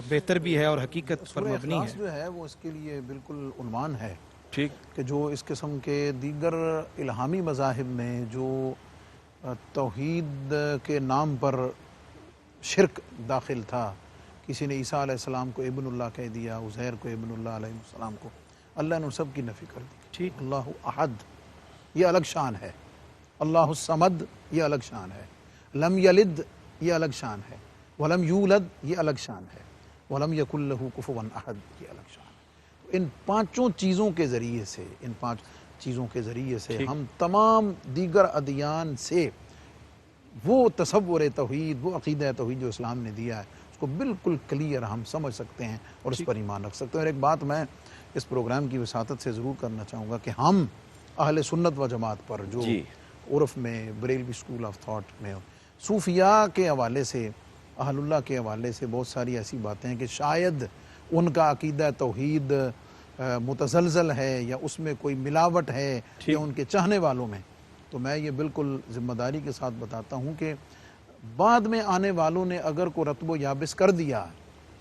بہتر بھی ہے اور حقیقت پر سورہ مبنی اخلاص ہے؟ جو ہے وہ اس کے لیے بالکل عنوان ہے ٹھیک، کہ جو اس قسم کے دیگر الہامی مذاہب میں جو توحید کے نام پر شرک داخل تھا، کسی نے عیسیٰ علیہ السلام کو ابن اللہ کہہ دیا، عزیر کو ابن اللہ علیہ السلام کو، اللہ نے ان سب کی نفی کر دی۔ ٹھیک، اللہ احد یہ الگ شان ہے، اللہ الصمد یہ الگ شان ہے، لم یلد یہ الگ شان ہے، ولم یولد یہ الگ شان ہے، ولم یکن لہ کفوا احد یہ الگ شان ہے۔ ان پانچوں چیزوں کے ذریعے سے ہم تمام دیگر ادیان سے وہ تصور توحید، وہ عقیدہ توحید جو اسلام نے دیا ہے اس کو بالکل کلیئر ہم سمجھ سکتے ہیں اور اس پر ایمان رکھ سکتے ہیں۔ اور ایک بات میں اس پروگرام کی وساطت سے ضرور کرنا چاہوں گا کہ ہم اہل سنت و جماعت پر جو عرف میں بریلوی اسکول آف تھاٹ میں صوفیاء کے حوالے سے، اہل اللہ کے حوالے سے بہت ساری ایسی باتیں ہیں کہ شاید ان کا عقیدہ توحید متزلزل ہے یا اس میں کوئی ملاوٹ ہے یا ان کے چاہنے والوں میں، تو میں یہ بالکل ذمہ داری کے ساتھ بتاتا ہوں کہ بعد میں آنے والوں نے اگر کو رتب و یابس کر دیا،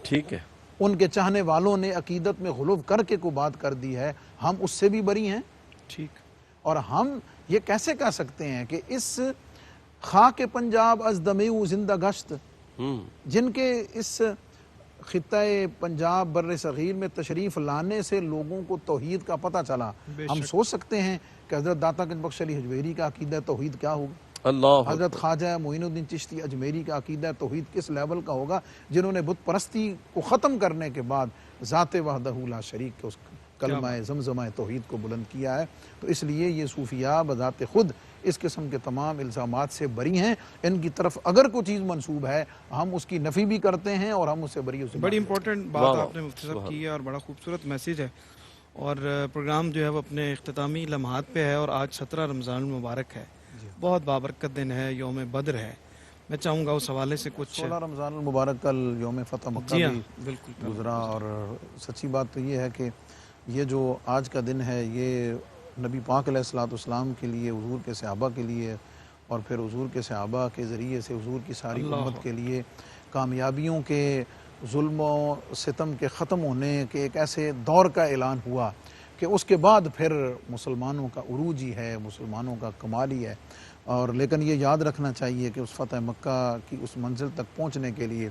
ٹھیک ہے، ان کے چاہنے والوں نے عقیدت میں غلو کر کے کوئی بات کر دی ہے، ہم اس سے بھی بری ہیں۔ ٹھیک، اور ہم یہ کیسے کہہ سکتے ہیں کہ اس خاک پنجاب از دمیو زندہ گشت، جن کے اس خطہ پنجاب بر صغیر میں تشریف لانے سے لوگوں کو توحید کا پتہ چلا، ہم سوچ سکتے ہیں کہ حضرت داتا گنج بخش علی حجویری کا عقیدہ توحید کیا ہوگا؟ اللہ حضرت خواجہ معین الدین چشتی اجمیری کا عقیدہ توحید کس لیول کا ہوگا، جنہوں نے بت پرستی کو ختم کرنے کے بعد ذات وحدہ لا شریک کے اس کلمہ زمزمہ توحید کو بلند کیا ہے۔ تو اس لیے یہ صوفیاء بذات خود اس قسم کے تمام الزامات سے بری ہیں۔ ان کی طرف اگر کوئی چیز منسوب ہے ہم اس کی نفی بھی کرتے ہیں اور ہم اس سے بری بڑی امپورٹنٹ بات آپ نے مفتی صاحب کی ہے اور بڑا خوبصورت میسیج ہے، اور پروگرام جو ہے وہ اپنے اختتامی لمحات پہ ہے، اور آج 17 رمضان المبارک ہے، بہت بابرکت دن ہے، یوم بدر ہے۔ میں چاہوں گا اس حوالے سے کچھ 16 رمضان المبارک کل یوم فتح مکہ جی ہاں بھی بالکل گزرا، اور سچی بات تو یہ ہے کہ یہ جو آج کا دن ہے یہ نبی پاک علیہ الصلوۃ والسلام کے لیے، حضور کے صحابہ کے لیے، اور پھر حضور کے صحابہ کے ذریعے سے حضور کی ساری امت کے لیے کامیابیوں کے، ظلم و ستم کے ختم ہونے کے ایک ایسے دور کا اعلان ہوا کہ اس کے بعد پھر مسلمانوں کا عروج ہی ہے، مسلمانوں کا کمال ہی ہے۔ اور لیکن یہ یاد رکھنا چاہیے کہ اس فتح مکہ کی اس منزل تک پہنچنے کے لیے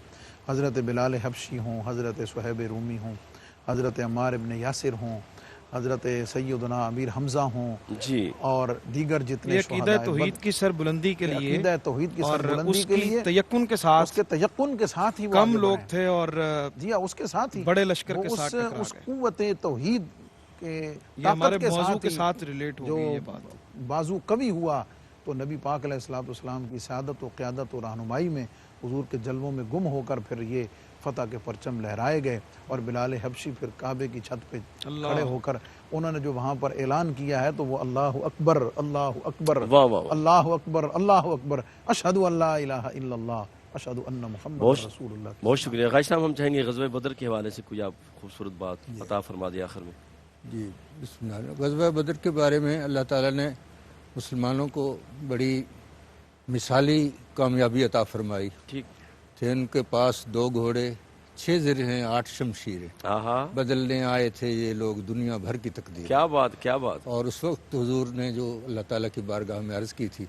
حضرت بلال حبشی ہوں، حضرت صہیب رومی ہوں، حضرت عمار ابن یاسر ہوں، حضرت سیدنا امیر حمزہ ہوں، جی، اور دیگر جتنے یہ عقیدہ توحید کی سر بلندی کے لیے عقیدہ توحید کی اور سر بلندی اس کے کی لیے تیقن کے اس ساتھ کے تیقن کے ساتھ ہی وہ کم آگے لوگ بڑھے۔ تھے، اور جی ہاں، اس کے ساتھ ہی بڑے لشکر وہ کے ساتھ ٹکرا اس گئے۔ قوت توحید کے یہ ہمارے طاقت کے موضوع ساتھ کے ہی ساتھ ریلیٹ ہو جو گئی یہ بات۔ بازو کبھی ہوا تو نبی پاک علیہ الصلوۃ والسلام کی سعادت و قیادت و رہنمائی میں حضور کے جلووں میں گم ہو کر پھر یہ فتح کے پرچم لہرائے گئے، اور بلال حبشی پھر کعبے کی چھت پہ کھڑے ہو کر انہوں نے جو وہاں پر اعلان کیا ہے تو وہ اللہ اکبر اللہ اکبر واہ واہ واہ، اللہ اکبر اللہ اکبر اشہد ان لا الہ الا اللہ اشہد ان محمد رسول اللہ۔ بہت شکریہ غازی صاحب۔ ہم چاہیں گے غزوہ بدر کے حوالے سے کوئی آپ خوبصورت بات عطا فرما دیں آخر میں۔ جی بسم اللہ۔ غزوہ بدر کے بارے میں اللہ تعالیٰ نے مسلمانوں کو بڑی مثالی کامیابی عطا فرمائی۔ ٹھیک، تھے ان کے پاس 2 گھوڑے، 6 زرہیں، 8 شمشیریں، آہا، بدلنے آئے تھے یہ لوگ دنیا بھر کی تقدیر۔ کیا بات، کیا بات۔ اور اس وقت حضور نے جو اللہ تعالیٰ کی بارگاہ میں عرض کی تھی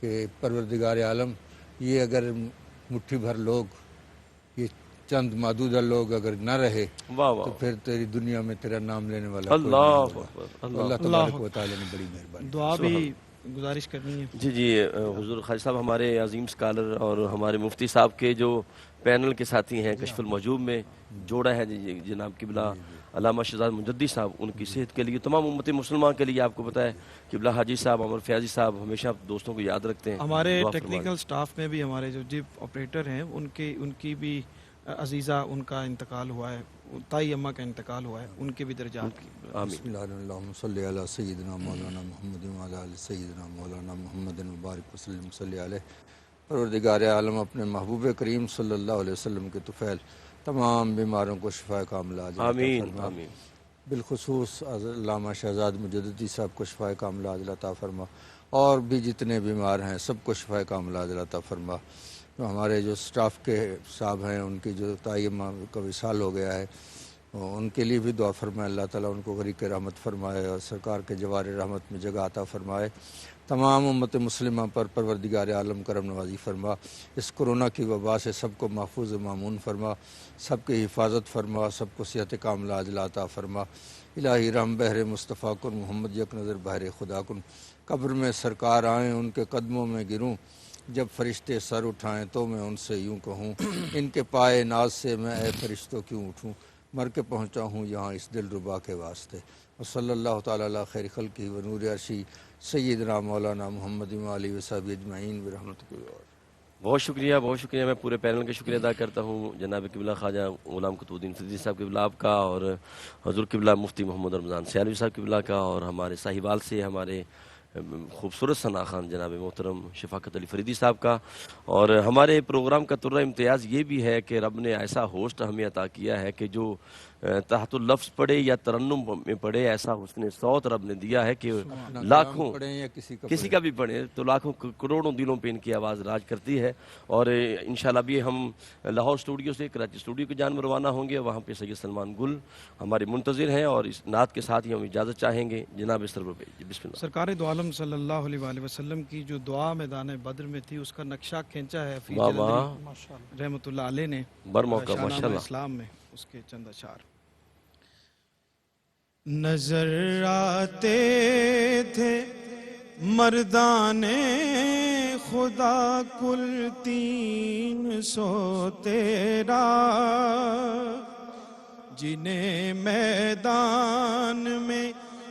کہ پروردگار عالم، یہ اگر مٹھی بھر لوگ، یہ چند معدودہ لوگ اگر نہ رہے واہ تو واہ، پھر تیری دنیا میں تیرا نام لینے والا کوئی نہیں اللہ ہوگا۔ اکبر، تو اللہ اللہ تبارک و تعالیٰ نے بڑی مہربانی۔ دعا بھی گزارش کرنی ہے۔ جی جی، حضور خواجہ صاحب ہمارے عظیم سکالر اور ہمارے مفتی صاحب کے جو پینل کے ساتھی ہیں کشف المحجوب میں جوڑا ہے جناب قبلہ علامہ شہزاد مجدی صاحب، ان کی صحت کے لیے، تمام امت مسلمان کے لیے، آپ کو پتہ ہے قبلہ حاجی صاحب، عمر فیاضی صاحب ہمیشہ دوستوں کو یاد رکھتے ہیں۔ ہمارے دعا فرما ٹیکنیکل سٹاف میں بھی ہمارے جو جپ آپریٹر ہیں ان کی بھی عزیزہ ان کا انتقال ہوا ہے، تائی اماں کا انتقال ہوا ہے، ان کے بھی درجات کی آمین۔ بسم اللہ اللہم صلی علی سیدنا مولانا محمد وعلی آل سیدنا مولانا محمد مبارک وسلم صلی علیہ۔ پروردگار عالم اپنے محبوب کریم صلی اللہ علیہ وسلم کے طفیل تمام بیماروں کو شفا کاملہ عاجلہ عطا آمین فرما۔ آمین۔ بالخصوص علامہ شہزاد مجددی صاحب کو شفا کاملہ عاجلہ عطا فرما، اور بھی جتنے بیمار ہیں سب کو شفا کاملہ عاجلہ عطا فرما۔ ہمارے جو سٹاف کے صاحب ہیں ان کی جو تائمہ کا وصال ہو گیا ہے ان کے لیے بھی دعا فرمائے، اللہ تعالیٰ ان کو غریق رحمت فرمائے اور سرکار کے جوار رحمت میں جگہ عطا فرمائے۔ تمام امت مسلمہ پر پروردگار عالم کرم نوازی فرما، اس کرونا کی وبا سے سب کو محفوظ معمون فرما، سب کی حفاظت فرما، سب کو صحت کاملہ عاجلہ عطا فرما۔ الہی رحم بحر مصطفیٰ کن، محمد یک نظر بحر خدا کن، قبر میں سرکار آئیں ان کے قدموں میں گروں، جب فرشتے سر اٹھائیں تو میں ان سے یوں کہوں، ان کے پائے ناز سے میں اے فرشتوں کیوں اٹھوں، مر کے پہنچا ہوں یہاں اس دل ربا کے واسطے۔ وصلی اللہ تعالیٰ علی خیر خلقہ و نور عرشی سیدنا مولانا محمد علیہ وصحبہ اجمعین برحمتک۔ بہت شکریہ، بہت شکریہ۔ میں پورے پینل کا شکریہ ادا کرتا ہوں جناب قبلہ خواجہ غلام قطب الدین فریدی صاحب قبلہ آپ کا، اور حضور قبلہ مفتی محمد رمضان سیالوی صاحب قبلہ کا، اور ہمارے ساہیوال سے ہمارے خوبصورت ثنا خان جناب محترم شفاقت علی فریدی صاحب کا۔ اور ہمارے پروگرام کا طرہ امتیاز یہ بھی ہے کہ رب نے ایسا ہوسٹ ہمیں عطا کیا ہے کہ جو تحت اللفظ پڑھے یا ترنم میں پڑھے، ایسا حسن صوت رب نے دیا ہے کہ لاکھوں، پڑھیں یا کسی کا بھی پڑھے تو لاکھوں کروڑوں دلوں پہ ان کی آواز راج کرتی ہے۔ اور انشاءاللہ بھی ہم لاہور اسٹوڈیو سے کراچی اسٹوڈیو کی جانب روانہ ہوں گے، وہاں پہ سید سلمان گل ہمارے منتظر ہیں، اور اس نعت کے ساتھ ہی ہم اجازت چاہیں گے جناب سرور پہ۔ بسم اللہ۔ سرکار دو عالم صلی اللہ علیہ وآلہ وسلم کی جو دعا میدان بدر میں تھی اس کا نقشہ کھینچا ہے حفیظ واہ جلندری واہ، رحمۃ اللہ علیہ نے برموقع شاہنامہ ماشاءاللہ۔ اسلام میں اس کے چند اشعار۔ نظر آتے تھے مردان خدا کل 300 تیرا، جنہیں میدان میں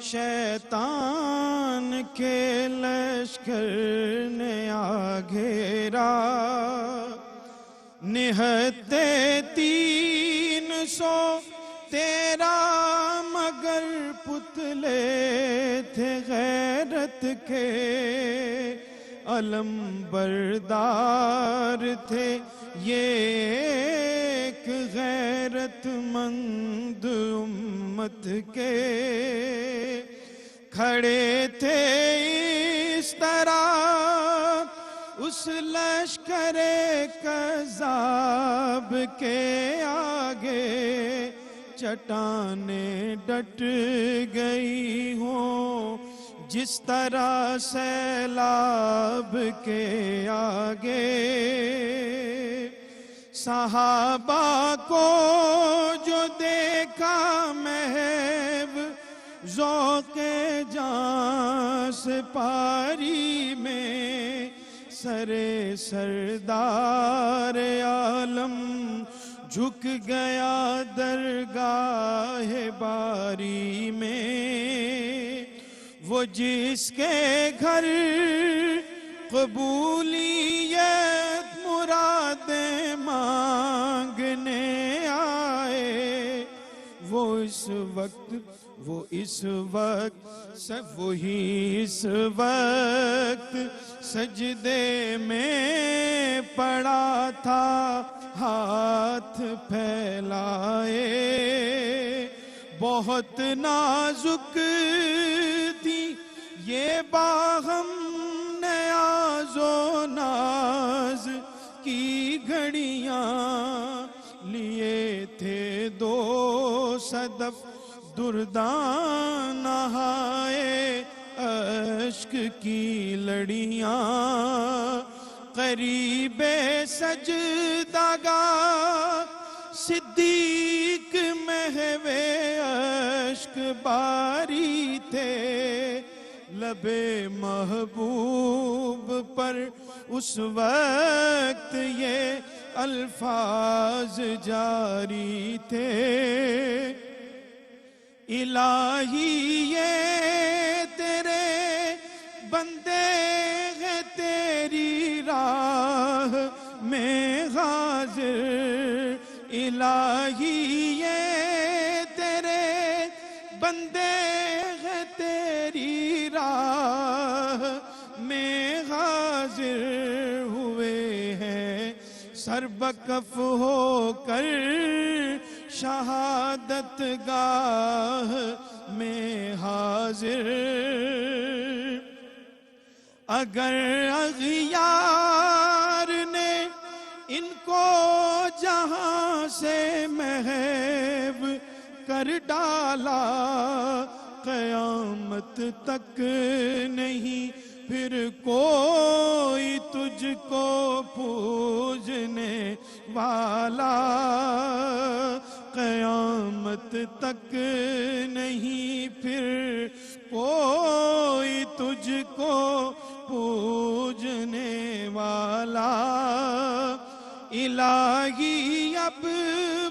شیطان کے لشکر نے آ گھیرا، نہتے 300 تیرا مگر پتلے تھے غیرت کے، علم بردار تھے یہ ایک غیرت مند امت کے، کھڑے تھے اس طرح اس لشکر کذاب کے آگے، چٹانیں ڈٹ گئی ہوں جس طرح سیلاب کے آگے، صحابہ کو جو دیکھا محو ذوق جاں سپاری میں، سرے سردار عالم جھک گیا درگاہ باری میں، وہ جس کے گھر قبولیت مرادیں مانگنے آئے، وہ اس وقت وہی اس وقت سجدے میں پڑا تھا ہاتھ پھیلائے، بہت نازک تھی یہ باہم نیاز و ناز کی گھڑیاں، لیے تھے 2 صدف درداں نہائے اشک کی لڑیاں، قریب سجدگاہ صدیق محو اشک باری تھے، لب محبوب پر اس وقت یہ الفاظ جاری تھے، الہی یہ تیرے بندے ہیں تیری راہ میں حاضر، الہی یہ تیرے بندے ہیں تیری راہ میں حاضر ہوئے ہیں، سر بکف ہو کر شہادت گاہ میں حاضر، اگر اغیار نے ان کو جہاں سے محو کر ڈالا، قیامت تک نہیں پھر کوئی تجھ کو پوجنے والا، قیامت تک نہیں پھر کوئی تجھ کو پوجنے والا، الہی اب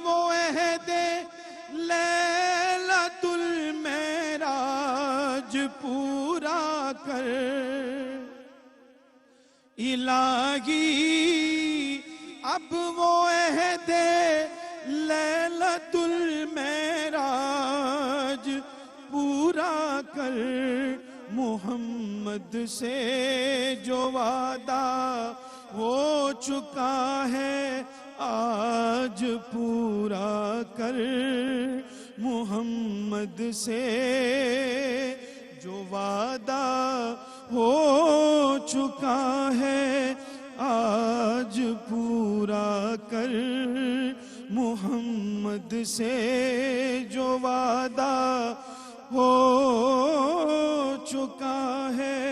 وہ عہد لیلۃ المعراج پورا کر، الہی اب وہ عہد لیلۃ المعراج پورا کر، محمد سے جو وعدہ ہو چکا ہے آج پورا کر، محمد سے جو وعدہ ہو چکا ہے آج پورا کر، محمد سے جو وعدہ ہو چکا ہے